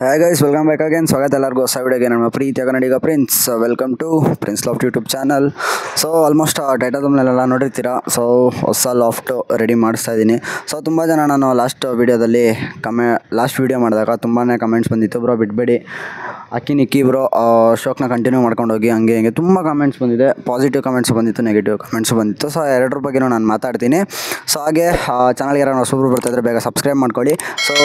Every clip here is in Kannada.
Hi guys, welcome back again. ಸ್ವಾಗತ ಎಲ್ಲರಿಗೂ ಹೊಸ ವಿಡಿಯೋಗೆ. ನಮ್ಮ ಪ್ರೀತಿಯ ಕನ್ನಡಿಗ prince. Welcome to prince loft YouTube channel. So almost title ತಮ್ಮನೆಲ್ಲ ನೋಡಿರ್ತೀರ. ಸೊ ಹೊಸ ಲಾಫ್ಟ್ ರೆಡಿ ಮಾಡಿಸ್ತಾ ಇದ್ದೀನಿ. ಸೊ ತುಂಬ ಜನ ನಾನು ಲಾಸ್ಟ್ ವೀಡಿಯೋ ಮಾಡಿದಾಗ ತುಂಬಾ ಕಮೆಂಟ್ಸ್ ಬಂದಿತ್ತು. ಬ್ರೋ ಬಿಡಬೇಡಿ, ಅಕ್ಕಿ ನಿಕ್ಕಿ ಬ್ರೋ, ಶೋಕ್ನ ಕಂಟಿನ್ಯೂ ಮಾಡ್ಕೊಂಡು ಹೋಗಿ, ಹಂಗೆ ಹಿಂಗೆ ತುಂಬ ಕಮೆಂಟ್ಸ್ ಬಂದಿದೆ. ಪಾಸಿಟಿವ್ ಕಮೆಂಟ್ಸ್ ಬಂದಿತ್ತು, ನೆಗೆಟಿವ್ ಕಮೆಂಟ್ಸ್ ಬಂದಿತ್ತು. ಸೊ ಎರಡರ ಬಗ್ಗೆನೂ ನಾನು ಮಾತಾಡ್ತೀನಿ. ಸೊ ಹಾಗೆ ಚಾನಲ್ಗೆ ಯಾರು ಹೊಸಬ್ರು ಬರ್ತಾಯಿದ್ರೆ ಬೇಗ ಸಬ್ಸ್ಕ್ರೈಬ್ ಮಾಡ್ಕೊಳ್ಳಿ. ಸೊ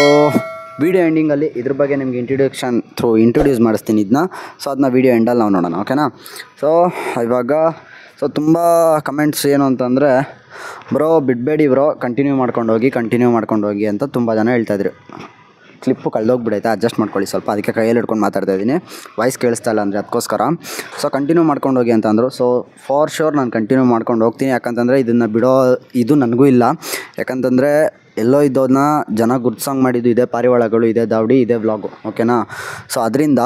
ವೀಡಿಯೋ ಎಂಡಿಂಗಲ್ಲಿ ಇದ್ರ ಬಗ್ಗೆ ನಿಮಗೆ ಇಂಟ್ರೊಡ್ಯೂಸ್ ಮಾಡಿಸ್ತೀನಿ ಇದನ್ನ. ಸೊ ಅದನ್ನ ವೀಡಿಯೋ ಎಂಡಲ್ಲಿ ನಾವು ನೋಡೋಣ, ಓಕೆನಾ? ಸೊ ಇವಾಗ ತುಂಬ ಕಮೆಂಟ್ಸ್ ಏನು ಅಂತಂದರೆ, ಬ್ರೋ ಬಿಡಬೇಡಿ ಬ್ರೋ, ಕಂಟಿನ್ಯೂ ಮಾಡ್ಕೊಂಡು ಹೋಗಿ ಅಂತ ತುಂಬ ಜನ ಹೇಳ್ತಾಯಿದ್ರು. ಕ್ಲಿಪ್ಪು ಕಳೆದೋಗ್ಬಿಡೈತೆ, ಅಡ್ಜಸ್ಟ್ ಮಾಡ್ಕೊಳ್ಳಿ ಸ್ವಲ್ಪ, ಅದಕ್ಕೆ ಕೈಯಲ್ಲಿ ಹಿಡ್ಕೊಂಡು ಮಾತಾಡ್ತಾ ಇದ್ದೀನಿ. ವಾಯ್ಸ್ ಕೇಳಿಸ್ತಾ ಇಲ್ಲ ಅಂದರೆ ಅದಕ್ಕೋಸ್ಕರ. ಸೊ ಕಂಟಿನ್ಯೂ ಮಾಡ್ಕೊಂಡು ಹೋಗಿ ಅಂತಂದರು. ಸೊ ಫಾರ್ ಶ್ಯೂರ್ ನಾನು ಕಂಟಿನ್ಯೂ ಮಾಡ್ಕೊಂಡು ಹೋಗ್ತೀನಿ. ಯಾಕಂತಂದರೆ ಇದನ್ನು ಬಿಡೋ ಇದು ನನಗೂ ಇಲ್ಲ. ಯಾಕಂತಂದರೆ ಎಲ್ಲೋ ಇದ್ದೋದನ್ನ ಜನ ಗುರ್ತಿಸಂಗೆ ಮಾಡಿದ್ದು ಇದೆ ಪಾರಿವಾಳಗಳು, ಇದೆ ದಾವಡಿ, ಇದೆ ವ್ಲಾಗು, ಓಕೆನಾ? ಸೊ ಅದರಿಂದ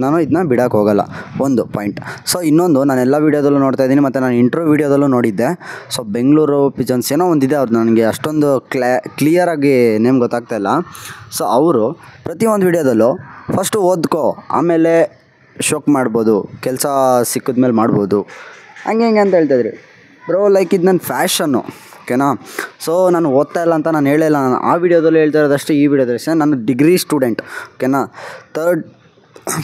ನಾನು ಇದನ್ನ ಬಿಡೋಕ್ಕೆ ಹೋಗಲ್ಲ, ಒಂದು ಪಾಯಿಂಟ್. ಸೊ ಇನ್ನೊಂದು, ನಾನು ಎಲ್ಲ ವೀಡಿಯೋದಲ್ಲೂ ನೋಡ್ತಾ ಇದ್ದೀನಿ, ಮತ್ತು ನಾನು ಇಂಟ್ರೋ ವೀಡಿಯೋದಲ್ಲೂ ನೋಡಿದ್ದೆ. ಸೊ ಬೆಂಗಳೂರು ಪಿಜನ್ಸ್ ಏನೋ ಒಂದಿದೆ, ಅವ್ರು ನನಗೆ ಅಷ್ಟೊಂದು ಕ್ಲಿಯರಾಗಿ ನೇಮ್ ಗೊತ್ತಾಗ್ತಾಯಿಲ್ಲ. ಸೊ ಅವರು ಪ್ರತಿಯೊಂದು ವೀಡಿಯೋದಲ್ಲೂ ಫಸ್ಟು ಓದ್ಕೋ, ಆಮೇಲೆ ಶೋಕ್ ಮಾಡ್ಬೋದು, ಕೆಲಸ ಸಿಕ್ಕಿದ್ಮೇಲೆ ಮಾಡ್ಬೋದು, ಹಂಗೆ ಅಂತ ಹೇಳ್ತಾಯಿದ್ರಿ. ಬ್ರೋ ಲೈಕ್ ಇದು ನನ್ನ ಫ್ಯಾಷನ್ನು, ಓಕೆನಾ? ಸೊ ನಾನು ಓದ್ತಾ ಇಲ್ಲ ಅಂತ ನಾನು ಹೇಳಿಲ್ಲ. ನಾನು ಆ ವಿಡಿಯೋದಲ್ಲೂ ಹೇಳ್ತಾ ಇರೋದಷ್ಟೇ, ಈ ವಿಡಿಯೋದಲ್ಲಿ ಅಷ್ಟೇ. ನಾನು ಡಿಗ್ರಿ ಸ್ಟೂಡೆಂಟ್, ಓಕೆನಾ?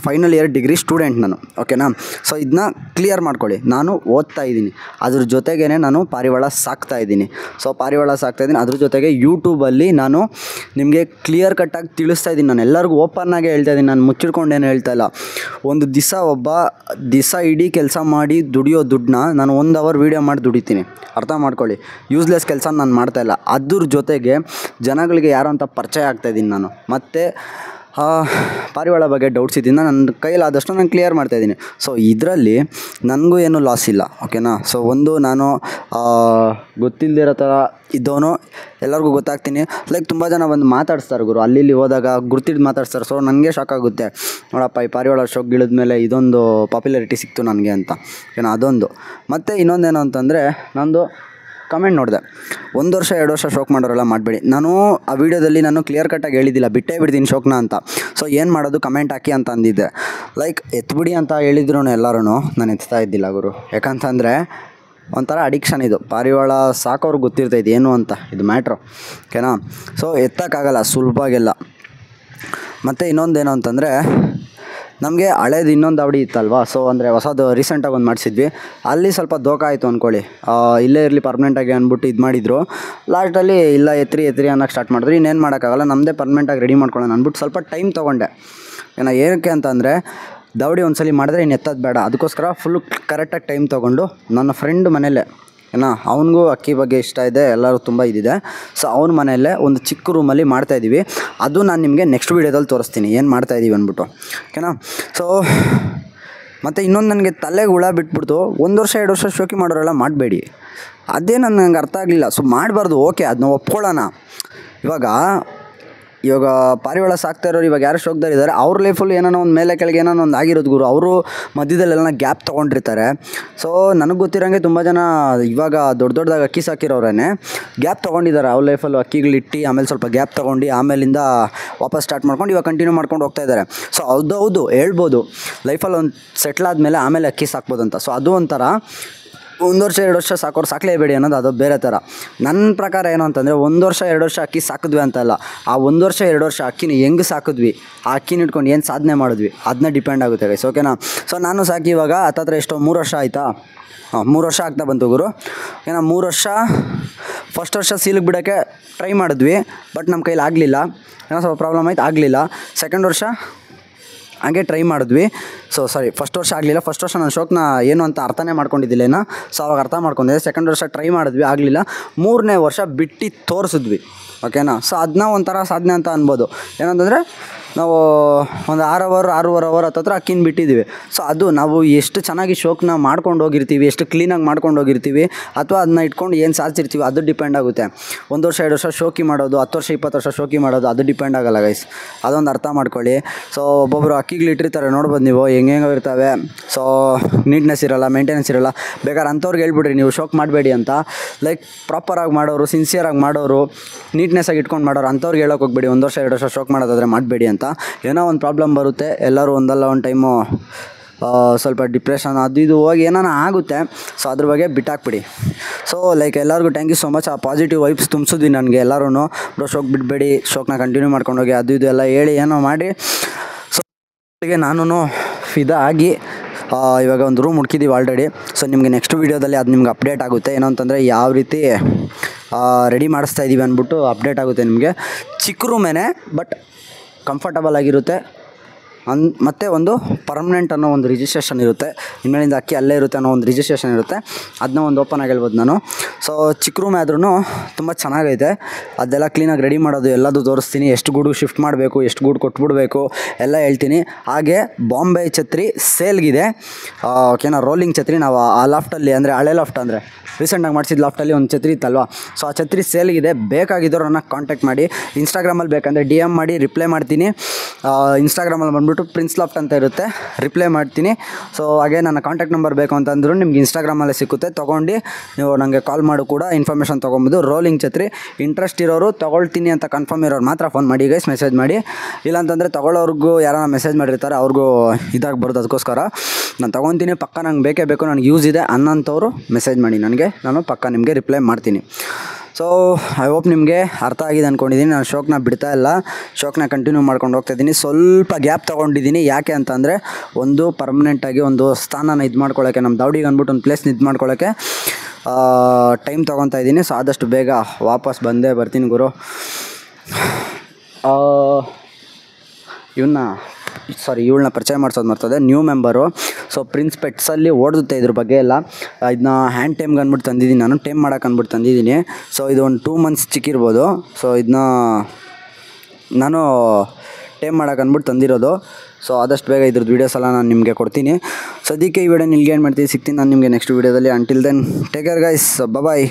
ಫೈನಲ್ ಇಯರ್ ಡಿಗ್ರಿ ಸ್ಟೂಡೆಂಟ್ ನಾನು, ಓಕೆನಾ? ಸೊ ಇದನ್ನ ಕ್ಲಿಯರ್ ಮಾಡ್ಕೊಳ್ಳಿ. ನಾನು ಓದ್ತಾ ಇದ್ದೀನಿ, ಅದ್ರ ಜೊತೆಗೇ ನಾನು ಪಾರಿವಾಳ ಸಾಕ್ತಾಯಿದ್ದೀನಿ. ಸೊ ಪಾರಿವಾಳ ಸಾಕ್ತಾಯಿದ್ದೀನಿ, ಅದ್ರ ಜೊತೆಗೆ ಯೂಟ್ಯೂಬಲ್ಲಿ ನಾನು ನಿಮಗೆ ಕ್ಲಿಯರ್ ಕಟ್ಟಾಗಿ ತಿಳಿಸ್ತಾ ಇದ್ದೀನಿ. ನಾನು ಎಲ್ಲರಿಗೂ ಓಪನ್ನಾಗೆ ಹೇಳ್ತಾ ಇದ್ದೀನಿ, ನಾನು ಮುಚ್ಚಿಡ್ಕೊಂಡೇನು ಹೇಳ್ತಾ ಇಲ್ಲ. ಒಂದು ದಿವಸ ಇಡೀ ಕೆಲಸ ಮಾಡಿ ದುಡಿಯೋ ದುಡ್ಡನ್ನ ನಾನು 1 ಅವರ್ ವೀಡಿಯೋ ಮಾಡಿ ದುಡಿತೀನಿ, ಅರ್ಥ ಮಾಡ್ಕೊಳ್ಳಿ. ಯೂಸ್ಲೆಸ್ ಕೆಲಸ ನಾನು ಮಾಡ್ತಾಯಿಲ್ಲ. ಅದ್ರ ಜೊತೆಗೆ ಜನಗಳಿಗೆ ಯಾರು ಅಂತ ಪರಿಚಯ ಆಗ್ತಾಯಿದ್ದೀನಿ ನಾನು. ಮತ್ತು ಪಾರಿವಾಳ ಬಗ್ಗೆ ಡೌಟ್ಸ್ ಇದ್ದಿಂದ ನನ್ನ ಕೈಲಾದಷ್ಟು ನಾನು ಕ್ಲಿಯರ್ ಮಾಡ್ತಾಯಿದ್ದೀನಿ. ಸೊ ಇದರಲ್ಲಿ ನನಗೂ ಏನೂ ಲಾಸ್ ಇಲ್ಲ, ಓಕೆನಾ? ಸೊ ಒಂದು, ನಾನು ಗೊತ್ತಿಲ್ಲದಿರೋ ಥರ ಇದ್ದವನು ಎಲ್ಲರಿಗೂ ಗೊತ್ತಾಗ್ತೀನಿ. ಲೈಕ್ ತುಂಬ ಜನ ಬಂದು ಮಾತಾಡಿಸ್ತಾರೆ ಗುರು, ಅಲ್ಲಿ ಹೋದಾಗ ಗುರ್ತಿದ್ದು ಮಾತಾಡ್ತಾರೆ. ಸೊ ನನಗೆ ಶಾಕ್ ಆಗುತ್ತೆ, ನೋಡಪ್ಪ ಈ ಪಾರಿವಾಳ ಶೋಕ್ ಗಿಳಿದ್ಮೇಲೆ ಇದೊಂದು ಪಾಪ್ಯುಲಾರಿಟಿ ಸಿಕ್ತು ನನಗೆ ಅಂತ, ಓಕೆನಾ? ಅದೊಂದು. ಮತ್ತು ಇನ್ನೊಂದೇನು ಅಂತಂದರೆ, ನಂದು ಕಮೆಂಟ್ ನೋಡಿದೆ, 1 ವರ್ಷ 2 ವರ್ಷ ಶೋಕ್ ಮಾಡೋರೆಲ್ಲ ಮಾಡಬೇಡಿ. ನಾನು ಆ ವಿಡಿಯೋದಲ್ಲಿ ನಾನು ಕ್ಲಿಯರ್ ಕಟ್ಟಾಗಿ ಹೇಳಿದ್ದಿಲ್ಲ, ಬಿಟ್ಟೇ ಬಿಡ್ತೀನಿ ಶೋಕ್ನ ಅಂತ. ಸೊ ಏನು ಮಾಡೋದು, ಕಮೆಂಟ್ ಹಾಕಿ ಅಂತ ಅಂದಿದ್ದೆ. ಲೈಕ್ ಎತ್ಬಿಡಿ ಅಂತ ಹೇಳಿದ್ರು ಎಲ್ಲರೂ, ನಾನು ಎತ್ತಾ ಇದ್ದಿಲ್ಲ ಗುರು. ಯಾಕಂತಂದರೆ ಒಂಥರ ಅಡಿಕ್ಷನ್ ಇದು. ಪಾರಿವಾಳ ಸಾಕೋರ್ಗೆ ಗೊತ್ತಿರ್ತೈತೆ ಏನು ಅಂತ, ಇದು ಮ್ಯಾಟ್ರು, ಓಕೆನಾ? ಸೊ ಎತ್ತಕ್ಕಾಗಲ್ಲ ಸುಲಭಾಗೆಲ್ಲ. ಮತ್ತು ಇನ್ನೊಂದೇನು ಅಂತಂದರೆ, ನಮಗೆ ಹಳೇದು ಇನ್ನೊಂದು ದಾವಡಿ ಇತ್ತಲ್ವ. ಸೊ ಅಂದರೆ ಹೊಸದು ರೀಸೆಂಟಾಗಿ ಒಂದು ಮಾಡಿಸಿದ್ವಿ, ಅಲ್ಲಿ ಸ್ವಲ್ಪ ದೋಖ ಆಯಿತು ಅಂದ್ಕೊಳ್ಳಿ. ಇಲ್ಲೇ ಇರಲಿ ಪರ್ಮನೆಂಟಾಗಿ ಅಂದ್ಬಿಟ್ಟು ಇದು ಮಾಡಿದರು. ಲಾಸ್ಟಲ್ಲಿ ಇಲ್ಲ ಎತ್ರಿ ಅನ್ನೋಕ್ಕೆ ಸ್ಟಾರ್ಟ್ ಮಾಡಿದ್ರು. ಇನ್ನೇನು ಮಾಡೋಕ್ಕಾಗಲ್ಲ, ನಮ್ಮದೇ ಪರ್ಮನೆಂಟಾಗಿ ರೆಡಿ ಮಾಡ್ಕೊಳ್ಳೋಣ ಅಂದ್ಬಿಟ್ಟು ಸ್ವಲ್ಪ ಟೈಮ್ ತೊಗೊಂಡೆ. ಏನಕ್ಕೆ ಅಂತಂದರೆ, ದಾವಡಿ ಒಂದ್ಸಲಿ ಮಾಡಿದ್ರೆ ಇನ್ನು ಎತ್ತೋದು ಬೇಡ, ಅದಕ್ಕೋಸ್ಕರ ಫುಲ್ಲು ಕರೆಕ್ಟಾಗಿ ಟೈಮ್ ತೊಗೊಂಡು ನನ್ನ ಫ್ರೆಂಡ್ ಮನೇಲೆ, ಏನಾ, ಅವನಿಗೂ ಅಕ್ಕಿ ಬಗ್ಗೆ ಇಷ್ಟ ಇದೆ, ಎಲ್ಲರೂ ತುಂಬ ಇದಿದೆ. ಸೊ ಅವನ ಮನೆಯಲ್ಲೇ ಒಂದು ಚಿಕ್ಕ ರೂಮಲ್ಲಿ ಮಾಡ್ತಾಯಿದ್ದೀವಿ. ಅದು ನಾನು ನಿಮಗೆ ನೆಕ್ಸ್ಟ್ ವೀಡಿಯೋದಲ್ಲಿ ತೋರಿಸ್ತೀನಿ ಏನು ಮಾಡ್ತಾಯಿದ್ದೀವಿ ಅಂದ್ಬಿಟ್ಟು, ಓಕೆನಾ? ಸೊ ಮತ್ತು ಇನ್ನೊಂದು, ನನಗೆ ತಲೆಗೆ ಹುಳ ಬಿಟ್ಬಿಡ್ತು. 1 ವರ್ಷ 2 ವರ್ಷ ಶೋಕಿ ಮಾಡೋರೆಲ್ಲ ಮಾಡಬೇಡಿ, ಅದೇ ನನಗೆ ಅರ್ಥ ಆಗಲಿಲ್ಲ. ಸೊ ಮಾಡಬಾರ್ದು, ಓಕೆ, ಅದನ್ನ ಒಪ್ಕೊಳ್ಳೋಣ. ಇವಾಗ ಪಾರಿವಾಳ ಸಾಕ್ತಾ ಇರೋರು ಇವಾಗ ಯಾರು ಶೋಕ್ದಾರಿದ್ದಾರೆ, ಅವ್ರ ಲೈಫಲ್ಲಿ ಏನೋ ಒಂದು ಮೇಲೆ ಕೆಳಗೆ ಏನೋ ಒಂದು ಆಗಿರೋದು ಗುರು. ಅವರು ಮಧ್ಯದಲ್ಲೆಲ್ಲ ಗ್ಯಾಪ್ ತೊಗೊಂಡಿರ್ತಾರೆ. ಸೊ ನನಗೆ ಗೊತ್ತಿರೋಂಗೆ ತುಂಬ ಜನ ಇವಾಗ ದೊಡ್ಡದಾಗಿ ಅಕ್ಕಿ ಸಾಕಿರೋರೇ ಗ್ಯಾಪ್ ತೊಗೊಂಡಿದ್ದಾರೆ. ಅವ್ರ ಲೈಫಲ್ಲಿ ಅಕ್ಕಿಗಳಿಟ್ಟು ಆಮೇಲೆ ಸ್ವಲ್ಪ ಗ್ಯಾಪ್ ತೊಗೊಂಡು ಆಮೇಲಿಂದ ವಾಪಸ್ ಸ್ಟಾರ್ಟ್ ಮಾಡ್ಕೊಂಡು ಇವಾಗ ಕಂಟಿನ್ಯೂ ಮಾಡ್ಕೊಂಡು ಹೋಗ್ತಾ ಇದ್ದಾರೆ. ಸೊ ಹೌದು ಹೇಳ್ಬೋದು, ಲೈಫಲ್ಲಿ ಒಂದು ಸೆಟ್ಲ್ ಆದಮೇಲೆ ಆಮೇಲೆ ಅಕ್ಕಿ ಸಾಕ್ಬೋದು ಅಂತ. ಸೊ ಅದು ಒಂಥರ 1 ವರ್ಷ 2 ವರ್ಷ ಸಾಕೋರು ಸಾಕಲೇಬೇಡಿ ಅನ್ನೋದು, ಅದು ಬೇರೆ ಥರ. ನನ್ನ ಪ್ರಕಾರ ಏನು ಅಂತಂದರೆ, 1 ವರ್ಷ 2 ವರ್ಷ ಅಕ್ಕಿ ಸಾಕಿದ್ವಿ ಅಂತಲ್ಲ, ಆ 1 ವರ್ಷ 2 ವರ್ಷ ಅಕ್ಕಿನ ಹೆಂಗೆ ಸಾಕಿದ್ವಿ, ಆ ಅಕ್ಕಿನ ಇಟ್ಕೊಂಡು ಏನು ಸಾಧನೆ ಮಾಡಿದ್ವಿ ಅದನ್ನ ಡಿಪೆಂಡ್ ಆಗುತ್ತೆ ಗೈಸ್, ಓಕೆನಾ? ಸೊ ನಾನು ಸಾಕಿ ಇವಾಗ ಹತ್ತತ್ರ ಎಷ್ಟೋ 3 ವರ್ಷ ಆಯಿತಾ. 3 ವರ್ಷ ಆಗ್ತಾ ಬಂತು ಗುರು, ಏನೋ 3 ವರ್ಷ. ಫಸ್ಟ್ ವರ್ಷ ಸೀಲಿಗೆ ಬಿಡೋಕ್ಕೆ ಟ್ರೈ ಮಾಡಿದ್ವಿ, ಬಟ್ ನಮ್ಮ ಕೈಲಿ ಆಗಲಿಲ್ಲ, ಏನೋ ಸ್ವಲ್ಪ ಪ್ರಾಬ್ಲಮ್ ಆಯ್ತು, ಆಗಲಿಲ್ಲ. ಸೆಕೆಂಡ್ ವರ್ಷ ಹಾಗೆ ಟ್ರೈ ಮಾಡಿದ್ವಿ. ಫಸ್ಟ್ ವರ್ಷ ಆಗಲಿಲ್ಲ. ಫಸ್ಟ್ ವರ್ಷ ನಾನು ಶೋಕ್ನ ಏನು ಅಂತ ಅರ್ಥನೇ ಮಾಡ್ಕೊಂಡಿದ್ದಿಲ್ಲ ಏನೋ. ಸೊ ಅವಾಗ ಅರ್ಥ ಮಾಡ್ಕೊಂಡಿದ್ದೆ. ಸೆಕೆಂಡ್ ವರ್ಷ ಟ್ರೈ ಮಾಡಿದ್ವಿ, ಆಗಲಿಲ್ಲ. 3ನೇ ವರ್ಷ ಬಿಟ್ಟು ತೋರಿಸಿದ್ವಿ, ಓಕೆನಾ? ಸೊ ಅದನ್ನ ಒಂಥರ ಸಾಧನೆ ಅಂತ ಅನ್ಬೋದು. ಏನಂತಂದರೆ ನಾವು ಒಂದು 6 ಅವರ್ ಹತ್ತತ್ರ ಅಕ್ಕಿನ ಬಿಟ್ಟಿದ್ದೀವಿ. ಸೊ ಅದು ನಾವು ಎಷ್ಟು ಚೆನ್ನಾಗಿ ಶೋಕನ್ನ ಮಾಡ್ಕೊಂಡು ಹೋಗಿರ್ತೀವಿ, ಎಷ್ಟು ಕ್ಲೀನಾಗಿ ಮಾಡ್ಕೊಂಡು ಹೋಗಿರ್ತೀವಿ, ಅಥವಾ ಅದನ್ನ ಇಟ್ಕೊಂಡು ಏನು ಸಾಧಿಸಿರ್ತೀವಿ ಅದು ಡಿಪೆಂಡ್ ಆಗುತ್ತೆ. 1 ವರ್ಷ 2 ವರ್ಷ ಶೋಕಿ ಮಾಡೋದು, 10 ವರ್ಷ 20 ವರ್ಷ ಶೋಕಿ ಮಾಡೋದು ಅದು ಡಿಪೆಂಡ್ ಆಗಲ್ಲ ಗೈಸ್, ಅದೊಂದು ಅರ್ಥ ಮಾಡ್ಕೊಳ್ಳಿ. ಸೊ ಒಬ್ಬೊಬ್ಬರು ಅಕ್ಕಿಗಳು ಇಟ್ಟಿರ್ತಾರೆ ನೋಡ್ಬೋದು ನೀವು, ಹೆಂಗೆ ಇರ್ತವೆ. ಸೊ ನೀಟ್ನೆಸ್ ಇರೋಲ್ಲ, ಮೇಂಟೆನೆನ್ಸ್ ಇರೋಲ್ಲ. ಬೇಕಾದ್ರೆ ಅಂಥವ್ರಿಗೆ ಹೇಳ್ಬಿಡ್ರಿ ನೀವು ಶೋಕ್ ಮಾಡಬೇಡಿ ಅಂತ. ಲೈಕ್ ಪ್ರಾಪರಾಗಿ ಮಾಡೋರು, ಸಿನ್ಸಿಯರಾಗಿ ಮಾಡೋರು, ನೀಟ್ನೆಸ್ಸಾಗಿ ಇಟ್ಕೊಂಡು ಮಾಡೋರು ಅಂಥವ್ರಿಗೆ ಹೇಳೋಕೆ ಹೋಗ್ಬೇಡಿ 1 ವರ್ಷ 2 ವರ್ಷ ಶೋಕ್ ಮಾಡೋದಾದರೆ ಮಾಡಬೇಡಿ ಅಂತ. ಏನೋ ಒಂದು ಪ್ರಾಬ್ಲಮ್ ಬರುತ್ತೆ, ಎಲ್ಲರೂ ಒಂದಲ್ಲ ಒಂದು ಟೈಮು ಸ್ವಲ್ಪ ಡಿಪ್ರೆಷನ್ ಅದು ಇದು ಹೋಗಿ ಏನಾನ ಆಗುತ್ತೆ. ಸೊ ಅದ್ರ ಬಗ್ಗೆ ಬಿಟ್ಟಾಕ್ಬಿಡಿ. ಸೊ ಲೈಕ್ ಎಲ್ಲರಿಗೂ ಥ್ಯಾಂಕ್ ಯು ಸೊ ಮಚ್. ಆ ಪಾಸಿಟಿವ್ ವೈಬ್ಸ್ ತುಂಬಿಸಿದ್ವಿ ನನಗೆ ಎಲ್ಲರೂ. ಬ್ರೋ ಶೋಕ್ ಬಿಡಬೇಡಿ, ಶೋಕ್ನ ಕಂಟಿನ್ಯೂ ಮಾಡ್ಕೊಂಡೋಗಿ ಅದು ಇದು ಎಲ್ಲ ಹೇಳಿ ಏನೋ ಮಾಡಿ. ಸೊ ನಾನು ಇದಾಗಿ ಇವಾಗ ಒಂದು ರೂಮ್ ಹುಡ್ಕಿದ್ದೀವಿ ಆಲ್ರೆಡಿ. ಸೊ ನಿಮಗೆ ನೆಕ್ಸ್ಟ್ ವೀಡಿಯೋದಲ್ಲಿ ಅದು ನಿಮ್ಗೆ ಅಪ್ಡೇಟ್ ಆಗುತ್ತೆ. ಏನೋ ಅಂತಂದರೆ ಯಾವ ರೀತಿ ರೆಡಿ ಮಾಡಿಸ್ತಾ ಇದ್ದೀವಿ ಅಂದ್ಬಿಟ್ಟು ಅಪ್ಡೇಟ್ ಆಗುತ್ತೆ ನಿಮಗೆ. ಚಿಕ್ಕ ರೂಮೇನೆ, ಬಟ್ ಕಂಫರ್ಟಬಲ್ ಆಗಿರುತ್ತೆ. ಮತ್ತು ಒಂದು ಪರ್ಮನೆಂಟ್ ಅನ್ನೋ ಒಂದು ರಿಜಿಸ್ಟ್ರೇಷನ್ ಇರುತ್ತೆ, ಇನ್ಮೇಲಿಂದ ಅಕ್ಕಿ ಅಲ್ಲೇ ಇರುತ್ತೆ ಅನ್ನೋ ಒಂದು ರಿಜಿಸ್ಟ್ರೇಷನ್ ಇರುತ್ತೆ. ಅದನ್ನ ಒಂದು ಓಪನ್ ಆಗಿ ಹೇಳ್ಬೋದು ನಾನು. ಸೊ ಚಿಕ್ಕ ರೂಮ್ ಆದ್ರೂ ತುಂಬ ಚೆನ್ನಾಗೈತೆ. ಅದೆಲ್ಲ ಕ್ಲೀನಾಗಿ ರೆಡಿ ಮಾಡೋದು ಎಲ್ಲದೂ ತೋರಿಸ್ತೀನಿ. ಎಷ್ಟು ಗೂಡು ಶಿಫ್ಟ್ ಮಾಡಬೇಕು, ಎಷ್ಟು ಗೂಡು ಕೊಟ್ಬಿಡ್ಬೇಕು ಎಲ್ಲ ಹೇಳ್ತೀನಿ. ಹಾಗೆ ಬಾಂಬೆ ಛತ್ರಿ ಸೇಲ್ಗಿದೆ. ಓಕೆನಾ, ರೋಲಿಂಗ್ ಛತ್ರಿ. ನಾವು ಆ ಲಾಫ್ಟಲ್ಲಿ ಅಂದರೆ ಹಳೆ ಲಾಫ್ಟ್ ಅಂದರೆ ರೀಸೆಂಟಾಗಿ ಮಾಡಿಸಿದ ಲಾಫ್ಟಲ್ಲಿ ಒಂದು ಛತ್ರಿ ಇತ್ತಲ್ವ, ಸೊ ಆ ಛತ್ರಿ ಸೇಲ್ಗಿದೆ. ಬೇಕಾಗಿದ್ದವ್ರು ನನ್ನ ಕಾಂಟ್ಯಾಕ್ಟ್ ಮಾಡಿ. ಇನ್ಸ್ಟಾಗ್ರಾಮಲ್ಲಿ ಬೇಕಂದರೆ DM ಮಾಡಿ, ರಿಪ್ಲೈ ಮಾಡ್ತೀನಿ. ಇನ್ಸ್ಟಾಗ್ರಾಮಲ್ಲಿ ಬಂದುಬಿಟ್ಟು ಪ್ರಿನ್ಸ್ ಲಾಫ್ಟ್ ಅಂತ ಇರುತ್ತೆ, ರಿಪ್ಲೈ ಮಾಡ್ತೀನಿ. ಸೊ ಹಾಗೆ ನನ್ನ ಕಾಂಟ್ಯಾಕ್ಟ್ ನಂಬರ್ ಬೇಕು ಅಂತಂದ್ರೂ ನಿಮ್ಗೆ ಇನ್ಸ್ಟಾಗ್ರಾಮಲ್ಲೇ ಸಿಕ್ಕುತ್ತೆ. ತೊಗೊಂಡು ನೀವು ನನಗೆ ಕಾಲ್ ಮಾಡು ಕೂಡ ಇನ್ಫಾರ್ಮೇಷನ್ ತೊಗೊಬೋದು. ರೋಲಿಂಗ್ ಛತ್ರಿ ಇಂಟ್ರೆಸ್ಟ್ ಇರೋರು, ತೊಗೊಳ್ತೀನಿ ಅಂತ ಕನ್ಫರ್ಮ್ ಇರೋರು ಮಾತ್ರ ಫೋನ್ ಮಾಡಿ ಗೈಸ್, ಮೆಸೇಜ್ ಮಾಡಿ. ಇಲ್ಲಾಂತಂದರೆ ತೊಗೊಳ್ಳೋರ್ಗೂ ಯಾರನ್ನ ಮೆಸೇಜ್ ಮಾಡಿರ್ತಾರೆ ಅವ್ರಿಗೂ ಇದಾಗ್ಬಾರ್ದು. ಅದಕ್ಕೋಸ್ಕರ ನಾನು ತೊಗೊತೀನಿ, ಪಕ್ಕ ನಂಗೆ ಬೇಕೇ ಬೇಕು, ನನಗೆ ಯೂಸ್ ಇದೆ ಅನ್ನೋಂಥವ್ರು ಮೆಸೇಜ್ ಮಾಡಿ ನನಗೆ, ನಾನು ಪಕ್ಕ ನಿಮಗೆ ರಿಪ್ಲೈ ಮಾಡ್ತೀನಿ. ಸೊ ಐ ಹೋಪ್ ನಿಮಗೆ ಅರ್ಥ ಆಗಿದೆ ಅಂದ್ಕೊಂಡಿದ್ದೀನಿ. ನಾನು ಶೋಕ್ನ ಬಿಡ್ತಾ ಇಲ್ಲ, ಶೋಕ್ನ ಕಂಟಿನ್ಯೂ ಮಾಡ್ಕೊಂಡು ಹೋಗ್ತಾಯಿದ್ದೀನಿ. ಸ್ವಲ್ಪ ಗ್ಯಾಪ್ ತೊಗೊಂಡಿದ್ದೀನಿ. ಯಾಕೆ ಅಂತಂದರೆ ಒಂದು ಪರ್ಮನೆಂಟಾಗಿ ಒಂದು ಸ್ಥಾನನ ಇದು ಮಾಡ್ಕೊಳ್ಳೋಕ್ಕೆ, ನಮ್ಮ ದೌಡಿಗೆ ಅಂದ್ಬಿಟ್ಟು ಒಂದು ಪ್ಲೇಸ್ನ ಇದು ಮಾಡ್ಕೊಳ್ಳೋಕ್ಕೆ ಟೈಮ್ ತೊಗೊತಾ ಇದ್ದೀನಿ. ಸೊ ಆದಷ್ಟು ಬೇಗ ವಾಪಸ್ ಬಂದೇ ಬರ್ತೀನಿ ಗುರು. ಇವಳನ್ನ ಪರಿಚಯ ಮಾಡಿಸೋದು ಮರ್ತದೆ, ನ್ಯೂ ಮೆಂಬರು. ಸೊ ಪ್ರಿನ್ಸ್ ಪೆಟ್ಸಲ್ಲಿ ಓಡುತ್ತೆ ಇದ್ರ ಬಗ್ಗೆ ಎಲ್ಲ. ಇದನ್ನ ಹ್ಯಾಂಡ್ ಟೈಮ್ಗೆ ಅಂದ್ಬಿಟ್ಟು ತಂದಿದ್ದೀನಿ, ನಾನು ಟೈಮ್ ಮಾಡೋಕೆ ಅಂದ್ಬಿಟ್ಟು ತಂದಿದ್ದೀನಿ. ಸೊ ಇದು ಒಂದು 2 months ಚಿಕ್ಕಿರ್ಬೋದು. ಸೊ ಇದನ್ನ ನಾನು ಟೈಮ್ ಮಾಡೋಕೆ ಅಂದ್ಬಿಟ್ಟು ತಂದಿರೋದು. ಸೊ ಆದಷ್ಟು ಬೇಗ ಇದ್ರದ್ದು ವೀಡಿಯೋಸ್ ಎಲ್ಲ ನಾನು ನಿಮಗೆ ಕೊಡ್ತೀನಿ. ಸದ್ಯಕ್ಕೆ ಈ ವಿಡಿಯೋ ನಿಲ್ಗೆ ಏನು ಮಾಡ್ತೀನಿ, ಸಿಗ್ತೀನಿ ನಾನು ನಿಮಗೆ ನೆಕ್ಸ್ಟ್ ವೀಡಿಯೋದಲ್ಲಿ. Until then take care guys, ಬಾಯ್.